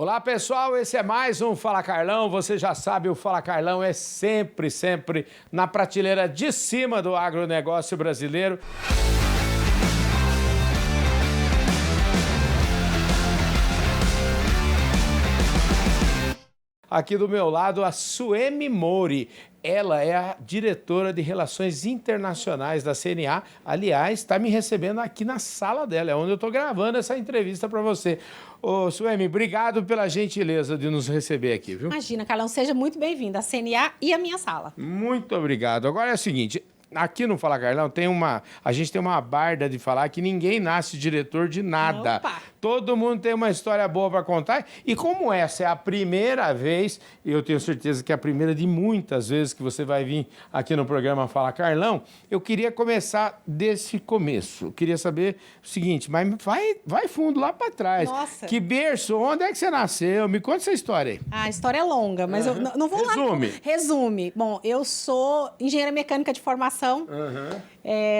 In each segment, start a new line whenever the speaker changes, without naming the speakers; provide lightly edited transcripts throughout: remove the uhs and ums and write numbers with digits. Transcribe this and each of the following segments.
Olá, pessoal, esse é mais um Fala Carlão. Você já sabe, o Fala Carlão é sempre na prateleira de cima do agronegócio brasileiro. Aqui do meu lado, a Suemi Mori. Ela é a diretora de Relações Internacionais da CNA. Aliás, está me recebendo aqui na sala dela, é onde eu estou gravando essa entrevista para você. Ô, Suemi, obrigado pela gentileza de nos receber aqui, viu?
Imagina, Carlão, seja muito bem-vindo à CNA e à minha sala.
Muito obrigado. Agora é o seguinte, aqui no Fala Carlão a gente tem uma barda de falar que ninguém nasce diretor de nada.
Opa.
Todo mundo tem uma história boa para contar. E como essa é a primeira vez, e eu tenho certeza que é a primeira de muitas vezes que você vai vir aqui no programa Fala Carlão, eu queria começar desse começo. Eu queria saber o seguinte, mas vai fundo lá para trás.
Nossa.
Que berço, onde é que você nasceu? Me conta essa história aí.
A história é longa, mas eu não vou
Resume.
lá. Resume. Bom, eu sou engenheira mecânica de formação,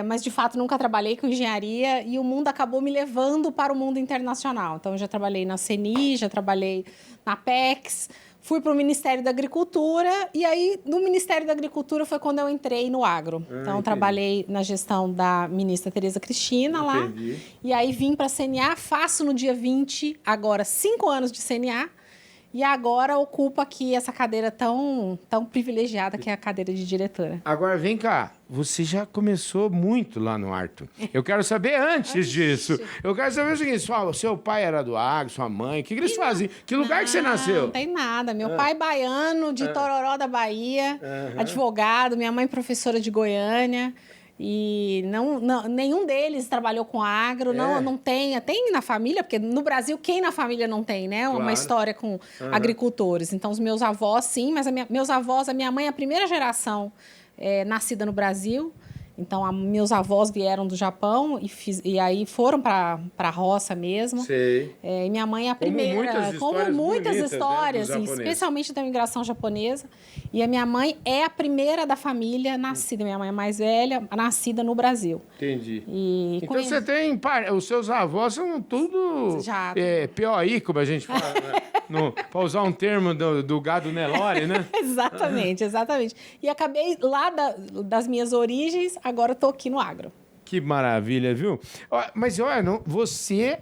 mas de fato nunca trabalhei com engenharia e o mundo acabou me levando para o mundo internacional. Então, eu já trabalhei na CNI, já trabalhei na Apex, fui para o Ministério da Agricultura e aí no Ministério da Agricultura foi quando eu entrei no agro. Então, eu trabalhei na gestão da ministra Tereza Cristina lá. E aí vim para a CNA, faço no dia 20, agora 5 anos de CNA. E agora ocupo aqui essa cadeira tão privilegiada que é a cadeira de diretora.
Agora, vem cá. Você já começou muito lá no Arto. Eu quero saber antes disso. Eu quero saber o seguinte, seu pai era do agro, sua mãe, o que eles fazem? Que lugar que você nasceu?
Não tem nada. Meu pai baiano, de Tororó da Bahia, advogado, minha mãe professora de Goiânia. E nenhum deles trabalhou com agro, não tem na família, porque no Brasil quem na família não tem, né? Claro. Uma história com agricultores. Então, os meus avós, sim, mas meus avós, a minha mãe é a primeira geração nascida no Brasil. Então, meus avós vieram do Japão e aí foram para a roça mesmo.
Sei.
E minha mãe é a primeira.
Como muitas histórias,
né, especialmente da imigração japonesa. E a minha mãe é a primeira da família nascida. Minha mãe é mais velha, nascida no Brasil.
Entendi. Então, você tem... Os seus avós são tudo POI, como a gente fala, né? Para usar um termo do gado Nelore, né?
Exatamente. E acabei lá das minhas origens, agora estou aqui no agro.
Que maravilha, viu? Mas, olha, você...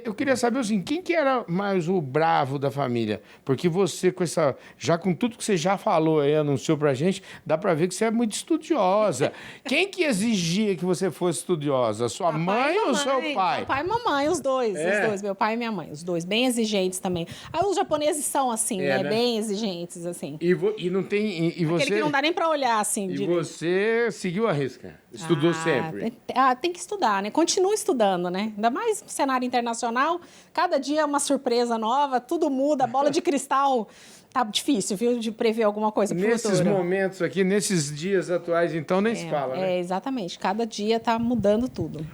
Eu queria saber, assim, quem que era mais o bravo da família? Porque você, com tudo que você já falou aí, anunciou pra gente, dá pra ver que você é muito estudiosa. Quem que exigia que você fosse estudiosa? Sua mãe ou seu pai?
Papai e mamãe, os dois. Meu pai e minha mãe, os dois. Bem exigentes também. Os japoneses são assim, né? Bem exigentes, assim.
E não tem... E você...
Aquele que não dá nem pra olhar, assim.
E você seguiu a risca? Estudou sempre?
Tem que estudar, né? Continua estudando, né? Ainda mais no cenário internacional. Cada dia é uma surpresa nova, tudo muda, a bola de cristal tá difícil, viu, de prever alguma coisa pro futuro.
Nesses momentos aqui, nesses dias atuais, então, nem se fala, né?
Exatamente. Cada dia tá mudando tudo.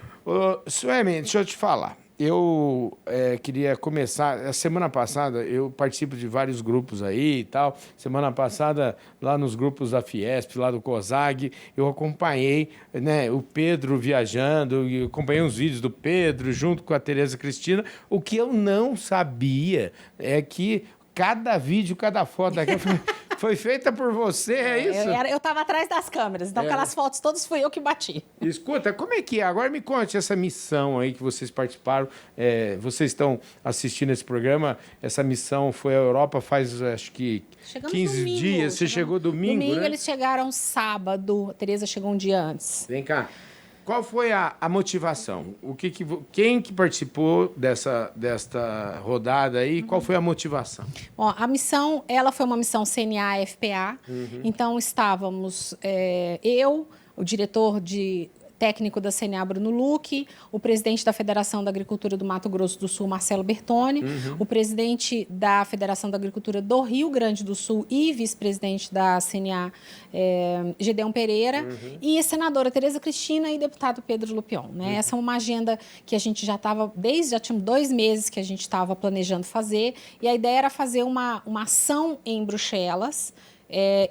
Suemi, deixa eu te falar. Eu queria começar... A semana passada, eu participo de vários grupos aí e tal. Semana passada, lá nos grupos da Fiesp, lá do COSAG, eu acompanhei, né, o Pedro viajando, e acompanhei uns vídeos do Pedro junto com a Tereza Cristina. O que eu não sabia é que cada vídeo, cada foto daquela foi feita por você, é isso?
Eu estava atrás das câmeras, então aquelas fotos todas fui eu que bati.
Escuta, como é que é? Agora me conte essa missão aí que vocês participaram. Vocês estão assistindo esse programa. Essa missão foi à Europa faz, acho que,
Chegamos
15
domingo,
dias. Você chegou domingo,
Domingo,
né?
Eles chegaram sábado. A Tereza chegou um dia antes.
Vem cá. Qual foi a motivação? Quem que participou desta rodada aí? Qual foi a motivação?
Bom, a missão, ela foi uma missão CNA-FPA. Então, estávamos eu, o diretor técnico da CNA, Bruno Luque, o presidente da Federação da Agricultura do Mato Grosso do Sul, Marcelo Bertoni, o presidente da Federação da Agricultura do Rio Grande do Sul e vice-presidente da CNA, Gedeão Pereira, e a senadora Tereza Cristina e deputado Pedro Lupion. Né? Essa é uma agenda que a gente já tinha 2 meses que a gente estava planejando fazer, e a ideia era fazer uma ação em Bruxelas,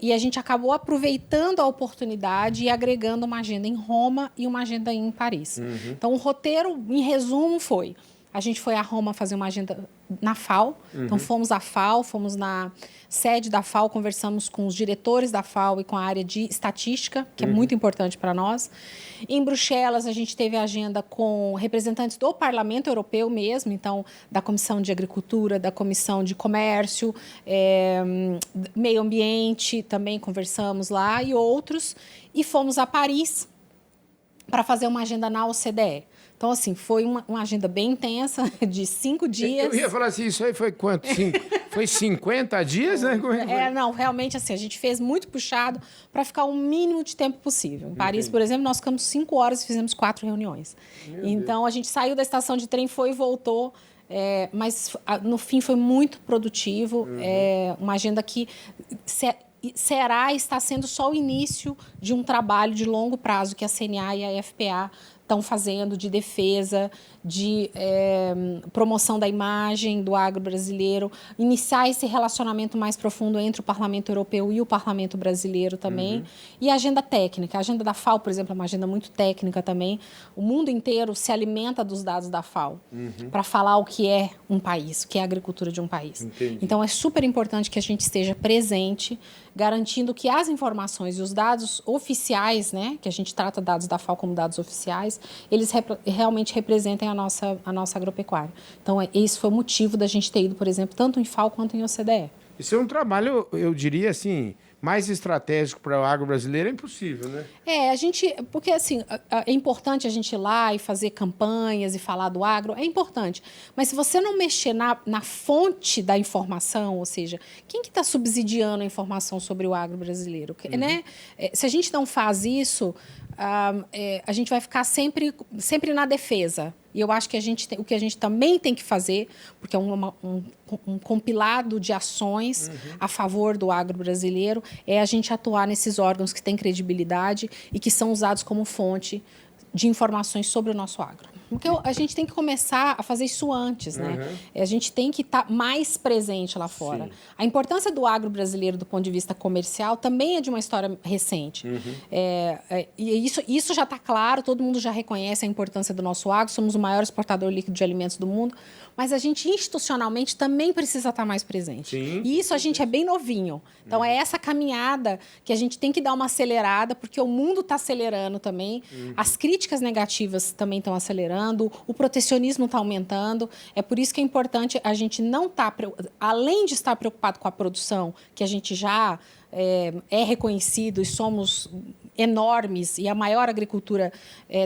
e a gente acabou aproveitando a oportunidade e agregando uma agenda em Roma e uma agenda em Paris. Então, o roteiro, em resumo, foi... A gente foi a Roma fazer uma agenda na FAO. Então, fomos à FAO, fomos na sede da FAO, conversamos com os diretores da FAO e com a área de estatística, que é muito importante para nós. Em Bruxelas, a gente teve agenda com representantes do Parlamento Europeu mesmo, então, da Comissão de Agricultura, da Comissão de Comércio, Meio Ambiente, também conversamos lá, e outros. E fomos a Paris para fazer uma agenda na OCDE. Então, assim, foi uma agenda bem intensa, de 5 dias.
Eu ia falar assim, isso aí foi quanto? Foi 50 dias, né?
Não, realmente, assim, a gente fez muito puxado para ficar o mínimo de tempo possível. Em Paris, por exemplo, nós ficamos 5 horas e fizemos 4 reuniões. Então, a gente saiu da estação de trem, foi e voltou, mas no fim foi muito produtivo. Uma agenda que está sendo só o início de um trabalho de longo prazo que a CNA e a FPA estão fazendo de defesa, de promoção da imagem do agro brasileiro, iniciar esse relacionamento mais profundo entre o Parlamento Europeu e o Parlamento brasileiro também. E a agenda técnica. A agenda da FAO, por exemplo, é uma agenda muito técnica também. O mundo inteiro se alimenta dos dados da FAO para falar o que é um país, o que é a agricultura de um país.
Entendi.
Então, é super importante que a gente esteja presente, garantindo que as informações e os dados oficiais, né, que a gente trata dados da FAO como dados oficiais, eles realmente representem a nossa agropecuária. Então, esse foi o motivo da gente ter ido, por exemplo, tanto em FAO quanto em OCDE.
Isso é um trabalho, eu diria assim, mais estratégico para o agro brasileiro é impossível, né?
Porque assim, é importante a gente ir lá e fazer campanhas e falar do agro, é importante. Mas se você não mexer na fonte da informação, ou seja, quem que está subsidiando a informação sobre o agro brasileiro? Né? Se a gente não faz isso, a gente vai ficar sempre na defesa. E eu acho que o que a gente também tem que fazer, porque é um compilado de ações a favor do agro brasileiro, é a gente atuar nesses órgãos que têm credibilidade e que são usados como fonte de informações sobre o nosso agro. Porque a gente tem que começar a fazer isso antes, né? A gente tem que estar mais presente lá fora. Sim. A importância do agro brasileiro do ponto de vista comercial também é de uma história recente. E isso já está claro, todo mundo já reconhece a importância do nosso agro, somos o maior exportador líquido de alimentos do mundo, mas a gente institucionalmente também precisa estar mais presente.
Sim.
E isso a gente é bem novinho. Então, é essa caminhada que a gente tem que dar uma acelerada, porque o mundo está acelerando também, as críticas negativas também estão acelerando, o protecionismo está aumentando. É por isso que é importante a gente não estar, além de estar preocupado com a produção, que a gente já é reconhecido e somos enormes e a maior agricultura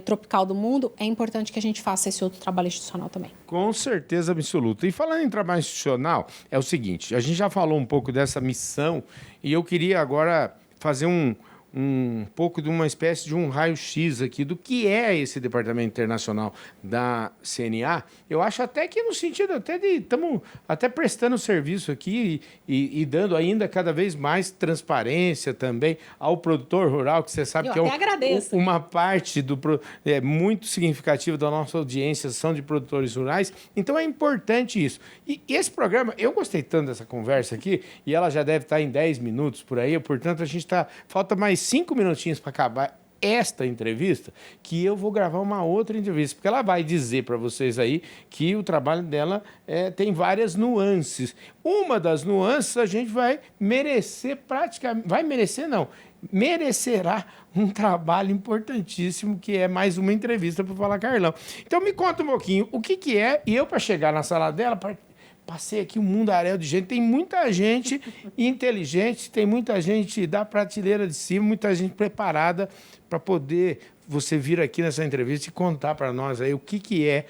tropical do mundo, é importante que a gente faça esse outro trabalho institucional também.
Com certeza absoluta. E falando em trabalho institucional, é o seguinte, a gente já falou um pouco dessa missão e eu queria agora fazer um pouco de uma espécie de um raio-x aqui do que é esse Departamento Internacional da CNA. Eu acho até que no sentido até de estamos até prestando serviço aqui e dando ainda cada vez mais transparência também ao produtor rural, que você sabe que uma parte muito significativa da nossa audiência são de produtores rurais. Então é importante isso. E esse programa, eu gostei tanto dessa conversa aqui, e ela já deve estar em 10 minutos por aí, portanto a gente falta mais 5 minutinhos para acabar esta entrevista, que eu vou gravar uma outra entrevista, porque ela vai dizer para vocês aí que o trabalho dela tem várias nuances. Uma das nuances a gente vai merecer praticamente... Vai merecer, não. Merecerá um trabalho importantíssimo, que é mais uma entrevista para falar Carlão. Então, me conta um pouquinho o que é, e eu, para chegar na sala dela... Passei aqui um mundaréu de gente, tem muita gente inteligente, tem muita gente da prateleira de cima, muita gente preparada para poder você vir aqui nessa entrevista e contar para nós aí o que é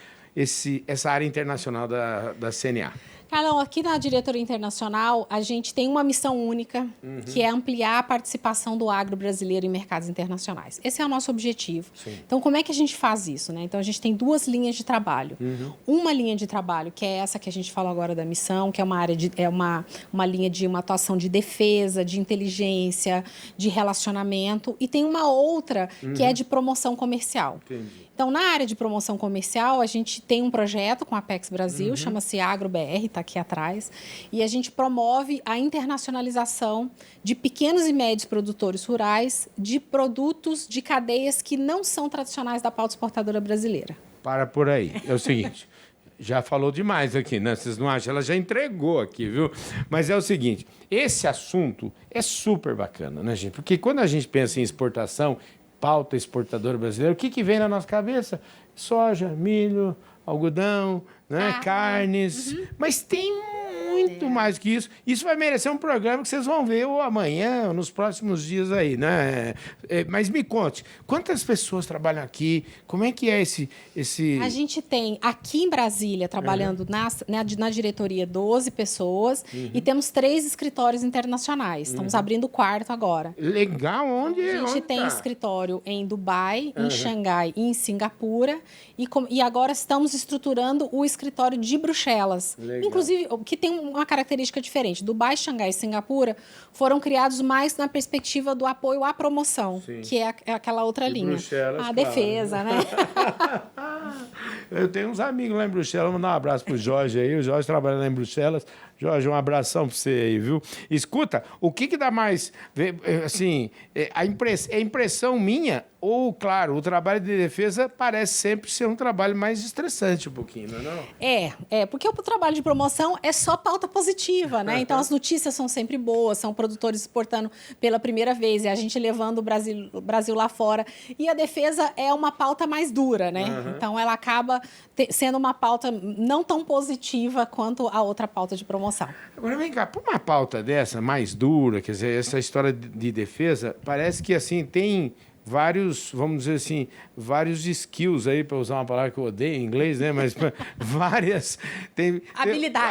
essa área internacional da CNA.
Carlão, aqui na Diretoria Internacional, a gente tem uma missão única, que é ampliar a participação do agro brasileiro em mercados internacionais. Esse é o nosso objetivo. Sim. Então, como é que a gente faz isso, né? Então, a gente tem 2 linhas de trabalho. Uma linha de trabalho, que é essa que a gente falou agora da missão, que é uma linha de uma atuação de defesa, de inteligência, de relacionamento, e tem uma outra que é de promoção comercial.
Entendi.
Então, na área de promoção comercial, a gente tem um projeto com a Apex Brasil, chama-se AgroBR, está aqui atrás, e a gente promove a internacionalização de pequenos e médios produtores rurais de produtos de cadeias que não são tradicionais da pauta exportadora brasileira.
Para por aí. É o seguinte, Já falou demais aqui, né? Vocês não acham? Ela já entregou aqui, viu? Mas é o seguinte, esse assunto é super bacana, né, gente? Porque quando a gente pensa em exportação, pauta exportadora brasileira, o que vem na nossa cabeça? Soja, milho, algodão, né? Carnes. Mas tem muito mais que isso. Isso vai merecer um programa que vocês vão ver ou amanhã, ou nos próximos dias aí, né? Mas me conte, quantas pessoas trabalham aqui? Como é que é esse...
A gente tem aqui em Brasília, trabalhando na diretoria, 12 pessoas e temos 3 escritórios internacionais. Estamos abrindo o 4º agora.
Legal, onde
A gente tem
tá?
escritório em Dubai, em Xangai e em Singapura. E agora estamos estruturando o escritório de Bruxelas.
Legal.
Inclusive, que tem uma característica diferente. Dubai, Xangai e Singapura foram criados mais na perspectiva do apoio à promoção, que é aquela outra linha.
Bruxelas,
A
claro.
defesa, né?
Eu tenho uns amigos lá em Bruxelas, vou mandar um abraço pro Jorge aí. O Jorge trabalha lá em Bruxelas. Jorge, um abração para você aí, viu? Escuta, o que dá mais, assim, é impressão minha ou, claro, o trabalho de defesa parece sempre ser um trabalho mais estressante um pouquinho, não é não?
Porque o trabalho de promoção é só pauta positiva, né? Então, as notícias são sempre boas, são produtores exportando pela primeira vez e a gente levando o Brasil lá fora. E a defesa é uma pauta mais dura, né? Então, ela acaba sendo uma pauta não tão positiva quanto a outra pauta de promoção.
Agora, vem cá, por uma pauta dessa, mais dura, quer dizer, essa história de defesa, parece que, assim, tem vários, vamos dizer assim, vários skills aí, para usar uma palavra que eu odeio em inglês, né? Mas várias...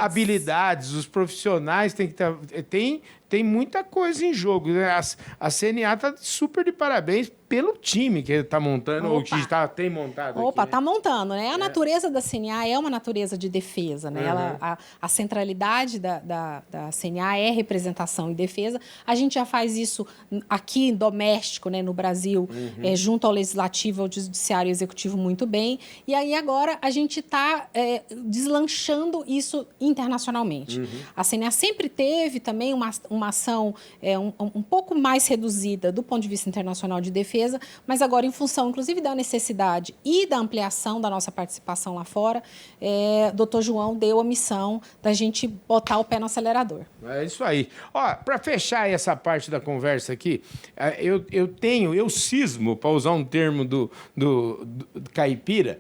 habilidades. Os profissionais têm que estar... Tem muita coisa em jogo, né? A CNA está super de parabéns pelo time que está montando, ou que tem montado aqui,
está montando, né? A natureza da CNA é uma natureza de defesa, né? A centralidade da CNA é representação e defesa. A gente já faz isso aqui, doméstico, né, no Brasil, junto ao Legislativo, ao Judiciário e Executivo muito bem. E aí agora a gente está deslanchando isso internacionalmente. A CNA sempre teve também uma ação um pouco mais reduzida do ponto de vista internacional de defesa, mas agora, em função, inclusive, da necessidade e da ampliação da nossa participação lá fora, doutor João deu a missão da gente botar o pé no acelerador.
É isso aí. Ó, para fechar essa parte da conversa aqui, eu cismo, para usar um termo do caipira,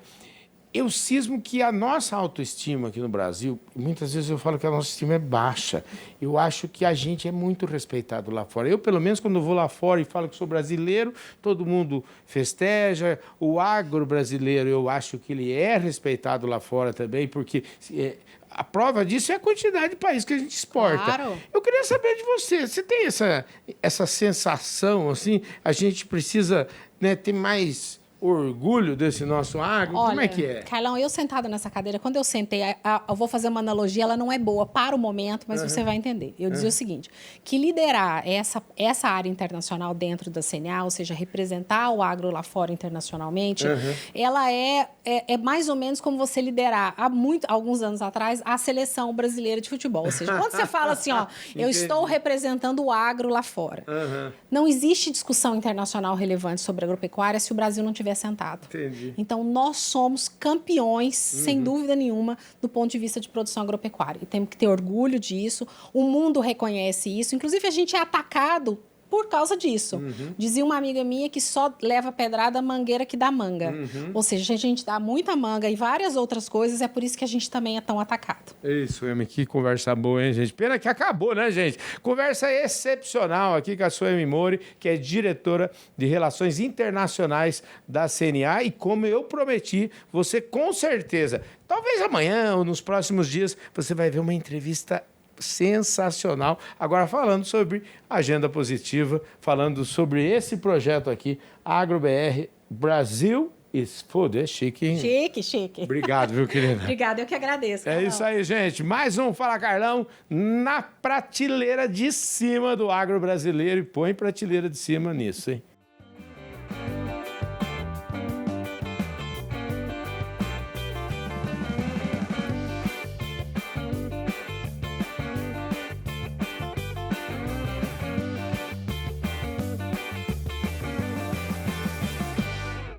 eu cismo que a nossa autoestima aqui no Brasil, muitas vezes eu falo que a nossa estima é baixa. Eu acho que a gente é muito respeitado lá fora. Eu, pelo menos, quando eu vou lá fora e falo que sou brasileiro, todo mundo festeja. O agro brasileiro, eu acho que ele é respeitado lá fora também, porque a prova disso é a quantidade de países que a gente exporta.
Claro.
Eu queria saber de você. Você tem essa sensação, assim, a gente precisa, né, ter mais orgulho desse nosso agro?
Olha,
como é que é?
Carlão, eu sentada nessa cadeira, quando eu sentei, eu vou fazer uma analogia, ela não é boa para o momento, mas você vai entender. Eu dizia o seguinte, que liderar essa área internacional dentro da CNA, ou seja, representar o agro lá fora internacionalmente, ela é mais ou menos como você liderar, há alguns anos atrás, a seleção brasileira de futebol. Ou seja, quando você fala assim, ó, eu estou representando o agro lá fora. Não existe discussão internacional relevante sobre agropecuária se o Brasil não tiver sentado.
Entendi.
Então, nós somos campeões, sem dúvida nenhuma, do ponto de vista de produção agropecuária. E temos que ter orgulho disso. O mundo reconhece isso. Inclusive, a gente é atacado por causa disso. Dizia uma amiga minha que só leva pedrada a mangueira que dá manga. Ou seja, a gente dá muita manga e várias outras coisas, é por isso que a gente também é tão atacado.
Isso, Emi, que conversa boa, hein, gente? Pena que acabou, né, gente? Conversa excepcional aqui com a Suemi Mori, que é diretora de Relações Internacionais da CNA. E como eu prometi, você com certeza, talvez amanhã ou nos próximos dias, você vai ver uma entrevista sensacional. Agora falando sobre agenda positiva, falando sobre esse projeto aqui, AgroBR Brasil is Food. É chique, hein?
Chique, chique.
Obrigado, viu, querida?
Obrigada, eu que agradeço.
Carlão. É isso aí, gente. Mais um Fala Carlão na prateleira de cima do agro brasileiro. E põe prateleira de cima nisso, hein?